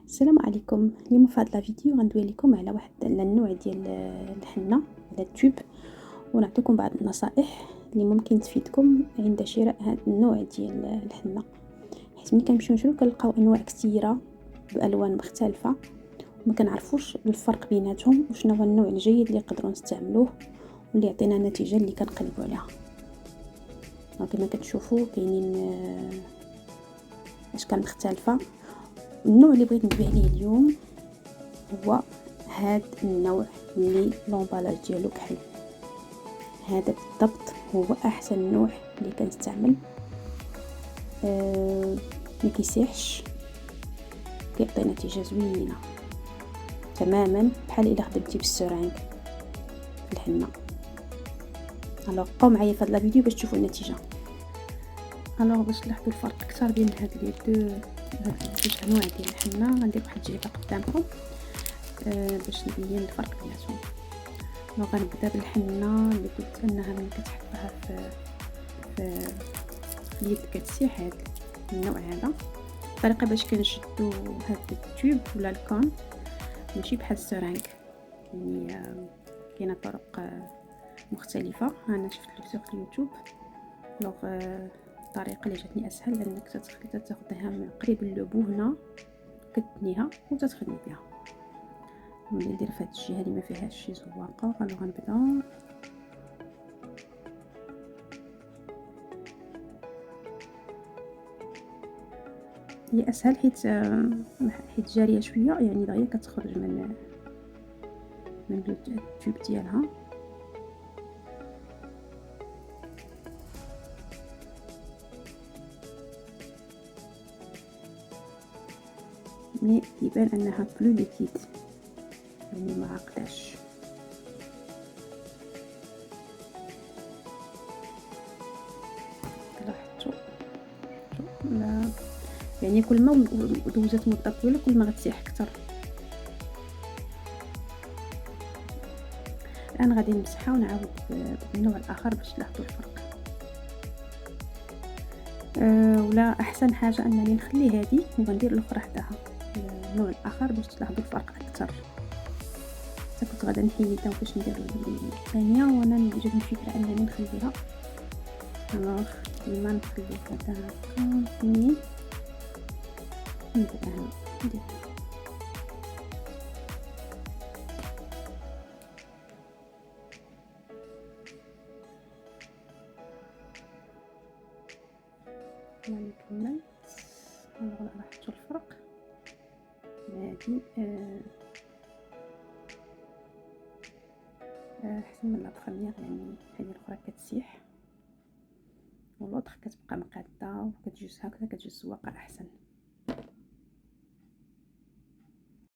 السلام عليكم. اليوم في هذا الفيديو غندوي لكم على واحد النوع ديال الحنه على التوب، ونعطيكم بعض النصائح اللي ممكن تفيدكم عند شراء هذا النوع ديال الحنه، حيت ملي كنمشيو نشرو كنلقاو انواع كثيره بالوان مختلفه وما كنعرفوش الفرق بيناتهم وشنو هو النوع الجيد اللي نقدروا نستعملوه واللي يعطينا النتيجه اللي كنقلبوا عليها. كما كتشوفوا كاينين اشكال مختلفه. النوع اللي بغيت ندوي عليه اليوم هو هذا النوع اللي لومبالاج ديالو كحل. هذا بالضبط هو احسن نوع اللي كنستعمل. ما كيسيحش، كيعطي نتيجه زوينه تماما بحال الا خدمتي بالسرنج في الحنه. الوغ بقاو معايا في هذا الفيديو باش تشوفوا النتيجه. باش تلاحظوا الفرق اكثر بين هاد لي دو انواع ديال الحنه غندير واحد التجربه قدامكم باش نبين الفرق بيناتهم. غنبدا بالحنه اللي قلت انها ملي كتحطها في اليد كتسيح. هذا النوع هذا الطريقه باش كنشدو هذا التوب ولا الكون ماشي بحال السرنج، يعني كاينه طرق مختلفه. انا شفت فيديو في اليوتيوب. الطريقه اللي جاتني اسهل انك تاخذيها من قريب اللبو هنا، كتنيها وتتخدمي بها. ملي ندير في هذه الجهه اللي ما فيهاش شي زواقه غنبدا هي اسهل حيت جاريه شويه، يعني دغيا كتخرج من التوب ديالها. مي يبان انها بلو ليكيد، يعني ما عقداش. لاحظتوا لا، يعني كل ما دوزت مده طويله كل ما غتسيح اكثر. الان غادي نمسحها ونعاود بالنوع الاخر باش تلاحظوا الفرق. ولا احسن حاجه انني نخلي هذه وغندير الاخرى حداها النوع الاخر باش تلاحظوا الفرق اكثر. كنت غادا نحيدها باش ندير الثانيه، وانا جاتني فكره انني نخليها. لما نخلي هذا هكا اثنين نبدا ندير يعني كملت. لاحظتوا الفرق. هذه احسن من البخمير، يعني هذه الاخرى كتسيح والوطخ كتبقى مقاده وكتجوز هكذا، كتجوز زواقه احسن.